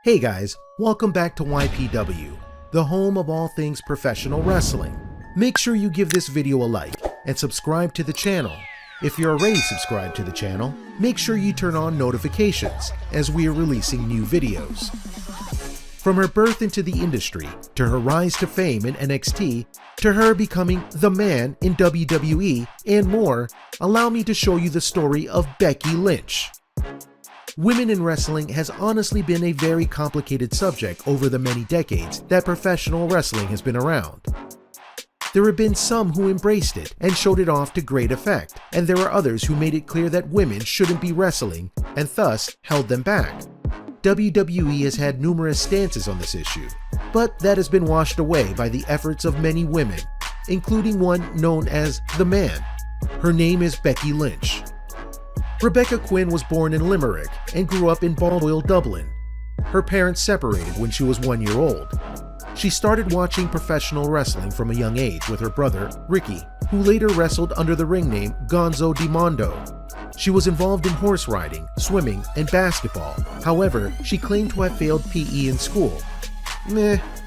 Hey guys, welcome back to YPW, the home of all things professional wrestling. Make sure you give this video a like and subscribe to the channel. If you're already subscribed to the channel, make sure you turn on notifications as we are releasing new videos. From her birth into the industry, to her rise to fame in NXT, to her becoming the man in WWE, and more, allow me to show you the story of Becky Lynch. Women in wrestling has honestly been a very complicated subject over the many decades that professional wrestling has been around. There have been some who embraced it and showed it off to great effect, and there are others who made it clear that women shouldn't be wrestling and thus held them back. WWE has had numerous stances on this issue, but that has been washed away by the efforts of many women, including one known as The Man. Her name is Becky Lynch. Rebecca Quinn was born in Limerick and grew up in Baldoyle, Dublin. Her parents separated when she was 1 year old. She started watching professional wrestling from a young age with her brother, Ricky, who later wrestled under the ring name Gonzo Di Mondo. She was involved in horse riding, swimming, and basketball. However, she claimed to have failed PE in school.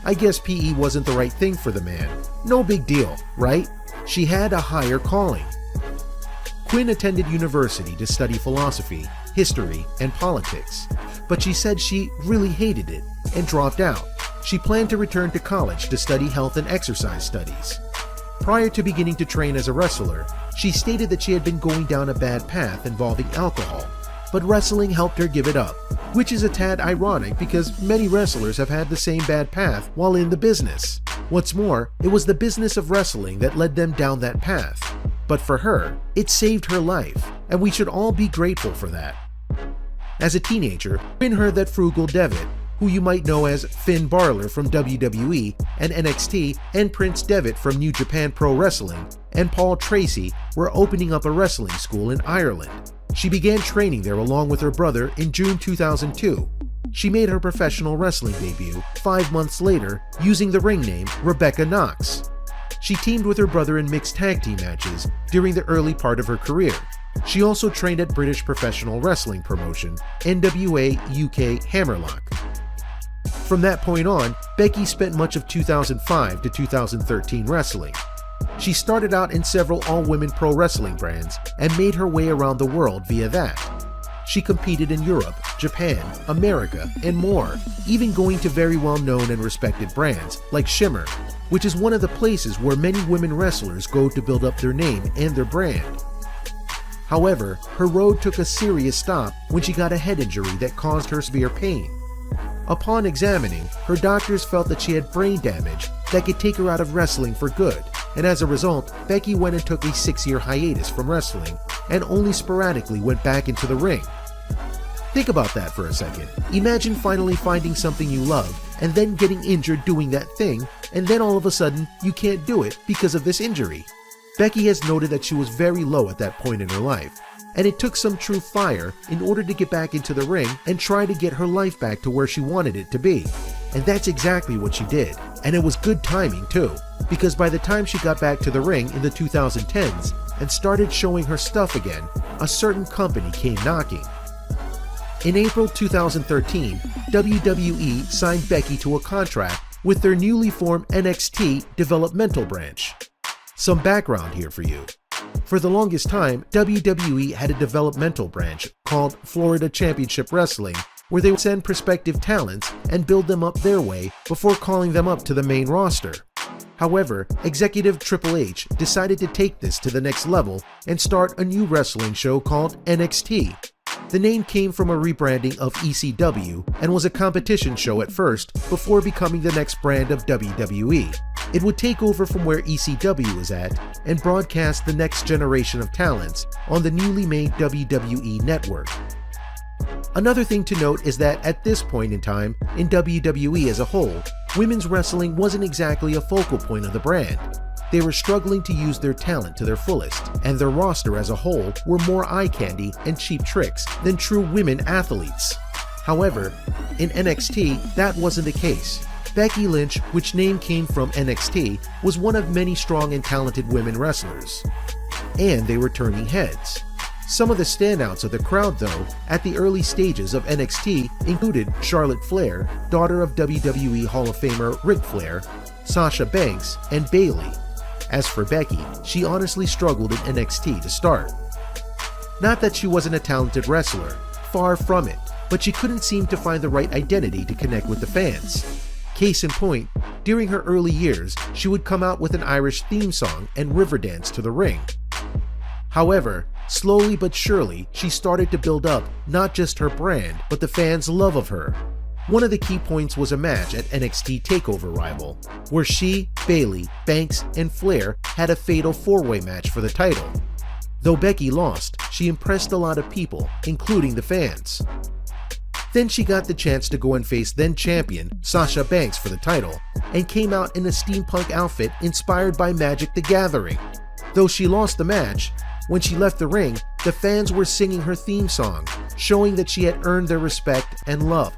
I guess PE wasn't the right thing for the man. No big deal, right? She had a higher calling. Quinn attended university to study philosophy, history, and politics, but she said she really hated it and dropped out. She planned to return to college to study health and exercise studies. Prior to beginning to train as a wrestler, she stated that she had been going down a bad path involving alcohol, but wrestling helped her give it up, which is a tad ironic because many wrestlers have had the same bad path while in the business. What's more, it was the business of wrestling that led them down that path. But for her, it saved her life, and we should all be grateful for that. As a teenager, Quinn heard that Frugal Devitt, who you might know as Finn Balor from WWE and NXT, and Prince Devitt from New Japan Pro Wrestling, and Paul Tracy were opening up a wrestling school in Ireland. She began training there along with her brother in June 2002. She made her professional wrestling debut 5 months later using the ring name Rebecca Knox. She teamed with her brother in mixed tag team matches during the early part of her career. She also trained at British professional wrestling promotion NWA UK Hammerlock. From that point on, Becky spent much of 2005 to 2013 wrestling. She started out in several all-women pro wrestling brands and made her way around the world via that. She competed in Europe, Japan, America, and more, even going to very well-known and respected brands like Shimmer, which is one of the places where many women wrestlers go to build up their name and their brand. However, her road took a serious stop when she got a head injury that caused her severe pain. Upon examining, her doctors felt that she had brain damage that could take her out of wrestling for good, and as a result, Becky went and took a 6-year hiatus from wrestling and only sporadically went back into the ring. Think about that for a second. Imagine finally finding something you love and then getting injured doing that thing, and then all of a sudden you can't do it because of this injury. Becky has noted that she was very low at that point in her life, and it took some true fire in order to get back into the ring and try to get her life back to where she wanted it to be. And that's exactly what she did, and it was good timing too, because by the time she got back to the ring in the 2010s and started showing her stuff again, a certain company came knocking. In April 2013, WWE signed Becky to a contract with their newly formed NXT developmental branch. Some background here for you. For the longest time, WWE had a developmental branch called Florida Championship Wrestling, where they would send prospective talents and build them up their way before calling them up to the main roster. However, executive Triple H decided to take this to the next level and start a new wrestling show called NXT. The name came from a rebranding of ECW and was a competition show at first before becoming the next brand of WWE. It would take over from where ECW was at and broadcast the next generation of talents on the newly made WWE network. Another thing to note is that at this point in time, in WWE as a whole, women's wrestling wasn't exactly a focal point of the brand. They were struggling to use their talent to their fullest, and their roster as a whole were more eye candy and cheap tricks than true women athletes. However, in NXT, that wasn't the case. Becky Lynch, which name came from NXT, was one of many strong and talented women wrestlers. And they were turning heads. Some of the standouts of the crowd, though, at the early stages of NXT included Charlotte Flair, daughter of WWE Hall of Famer Ric Flair, Sasha Banks, and Bayley. As for Becky, she honestly struggled in NXT to start. Not that she wasn't a talented wrestler, far from it, but she couldn't seem to find the right identity to connect with the fans. Case in point, during her early years, she would come out with an Irish theme song and river dance to the ring. However, slowly but surely, she started to build up not just her brand, but the fans' love of her. One of the key points was a match at NXT TakeOver Rival, where she, Bayley, Banks, and Flair had a fatal four-way match for the title. Though Becky lost, she impressed a lot of people, including the fans. Then she got the chance to go and face then-champion Sasha Banks for the title, and came out in a steampunk outfit inspired by Magic the Gathering. Though she lost the match, when she left the ring, the fans were singing her theme song, showing that she had earned their respect and love.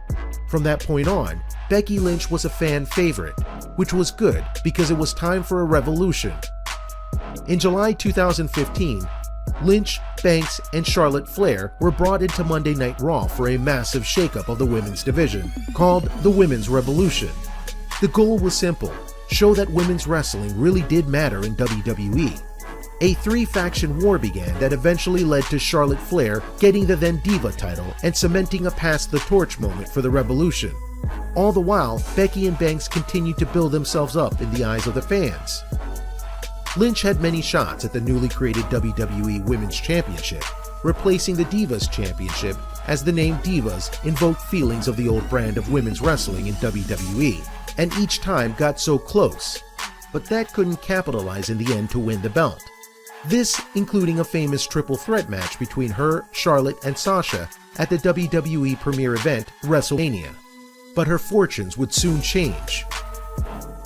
From that point on, Becky Lynch was a fan favorite, which was good because it was time for a revolution. In July 2015, Lynch, Banks, and Charlotte Flair were brought into Monday Night Raw for a massive shakeup of the women's division, called the Women's Revolution. The goal was simple: show that women's wrestling really did matter in WWE. A three-faction war began that eventually led to Charlotte Flair getting the then Diva title and cementing a pass-the-torch moment for the Revolution. All the while, Becky and Banks continued to build themselves up in the eyes of the fans. Lynch had many shots at the newly created WWE Women's Championship, replacing the Divas Championship, as the name Divas invoked feelings of the old brand of women's wrestling in WWE, and each time got so close, but that couldn't capitalize in the end to win the belt. This including a famous triple threat match between her, Charlotte, and Sasha at the WWE premiere event WrestleMania. But her fortunes would soon change,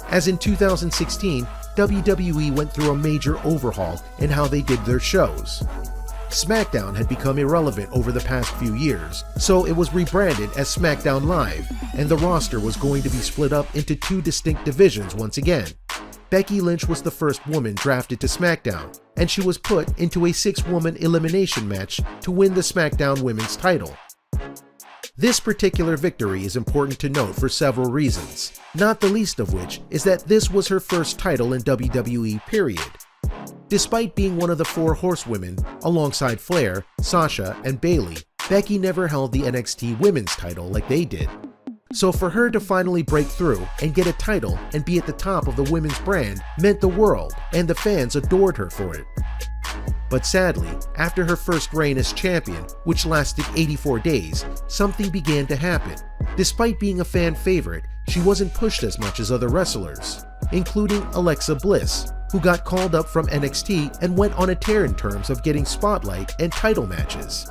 as in 2016, WWE went through a major overhaul in how they did their shows. SmackDown had become irrelevant over the past few years, so it was rebranded as SmackDown Live, and the roster was going to be split up into two distinct divisions once again. Becky Lynch was the first woman drafted to SmackDown, and she was put into a 6-woman elimination match to win the SmackDown Women's title. This particular victory is important to note for several reasons, not the least of which is that this was her first title in WWE, period. Despite being one of the 4 horsewomen, alongside Flair, Sasha, and Bayley, Becky never held the NXT Women's title like they did. So for her to finally break through and get a title and be at the top of the women's brand meant the world, and the fans adored her for it. But sadly, after her first reign as champion, which lasted 84 days, something began to happen. Despite being a fan favorite, she wasn't pushed as much as other wrestlers, including Alexa Bliss, who got called up from NXT and went on a tear in terms of getting spotlight and title matches.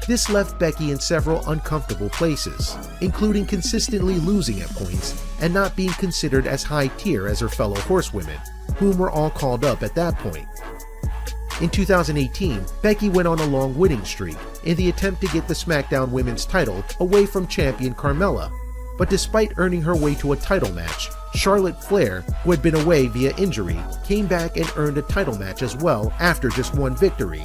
This left Becky in several uncomfortable places, including consistently losing at points and not being considered as high tier as her fellow horsewomen, whom were all called up at that point. In 2018, Becky went on a long winning streak in the attempt to get the SmackDown Women's title away from champion Carmella, but despite earning her way to a title match, Charlotte Flair, who had been away via injury, came back and earned a title match as well after just one victory.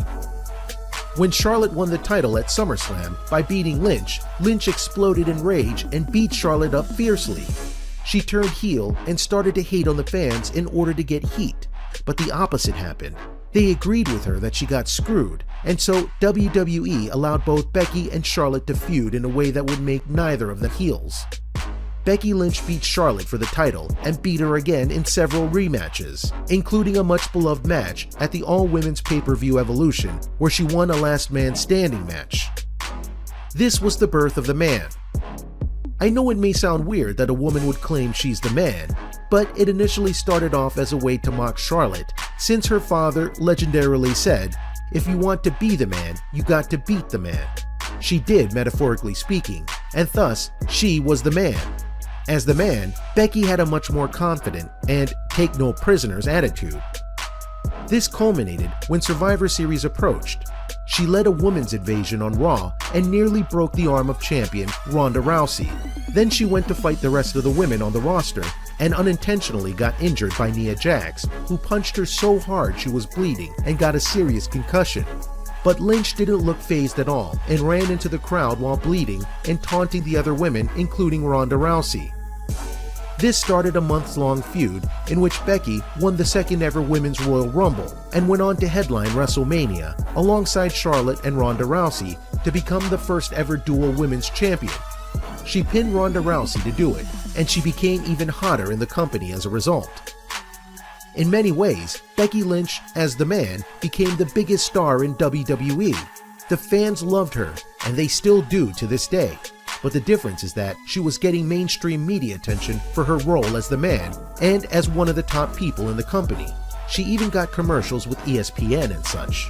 When Charlotte won the title at SummerSlam by beating Lynch, Lynch exploded in rage and beat Charlotte up fiercely. She turned heel and started to hate on the fans in order to get heat, but the opposite happened. They agreed with her that she got screwed, and so WWE allowed both Becky and Charlotte to feud in a way that would make neither of them heels. Becky Lynch beat Charlotte for the title and beat her again in several rematches, including a much-beloved match at the all-women's pay-per-view Evolution, where she won a last man standing match. This was the birth of the man. I know it may sound weird that a woman would claim she's the man, but it initially started off as a way to mock Charlotte, since her father legendarily said, "If you want to be the man, you got to beat the man." She did, metaphorically speaking, and thus, she was the man. As the man, Becky had a much more confident and take no prisoners attitude. This culminated when Survivor Series approached. She led a women's invasion on Raw and nearly broke the arm of champion Ronda Rousey. Then she went to fight the rest of the women on the roster and unintentionally got injured by Nia Jax, who punched her so hard she was bleeding and got a serious concussion. But Lynch didn't look fazed at all and ran into the crowd while bleeding and taunting the other women, including Ronda Rousey. This started a months-long feud in which Becky won the second ever Women's Royal Rumble and went on to headline WrestleMania alongside Charlotte and Ronda Rousey to become the first ever dual women's champion. She pinned Ronda Rousey to do it, and she became even hotter in the company as a result. In many ways, Becky Lynch, as the Man, became the biggest star in WWE. The fans loved her, and they still do to this day. But the difference is that she was getting mainstream media attention for her role as the Man and as one of the top people in the company. She even got commercials with ESPN and such.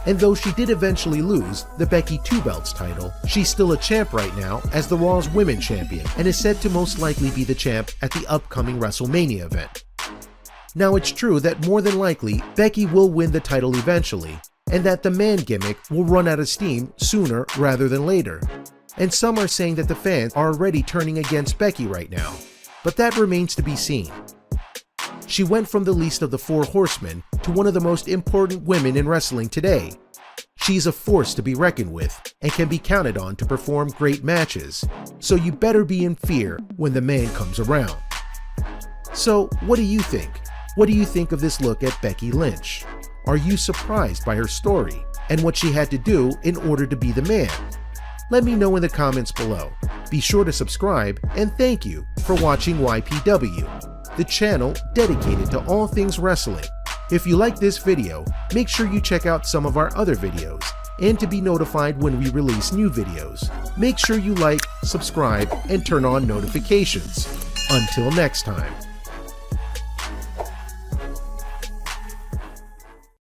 And though she did eventually lose the Becky Two Belts title, she's still a champ right now as the Raw's Women's Champion and is said to most likely be the champ at the upcoming WrestleMania event. Now, it's true that more than likely Becky will win the title eventually, and that the Man gimmick will run out of steam sooner rather than later. And some are saying that the fans are already turning against Becky right now, but that remains to be seen. She went from the least of the Four Horsemen to one of the most important women in wrestling today. She's a force to be reckoned with and can be counted on to perform great matches, so you better be in fear when the Man comes around. So, what do you think? What do you think of this look at Becky Lynch? Are you surprised by her story and what she had to do in order to be the Man? Let me know in the comments below. Be sure to subscribe, and thank you for watching YPW, the channel dedicated to all things wrestling. If you like this video, make sure you check out some of our other videos, and to be notified when we release new videos, make sure you like, subscribe, and turn on notifications. Until next time.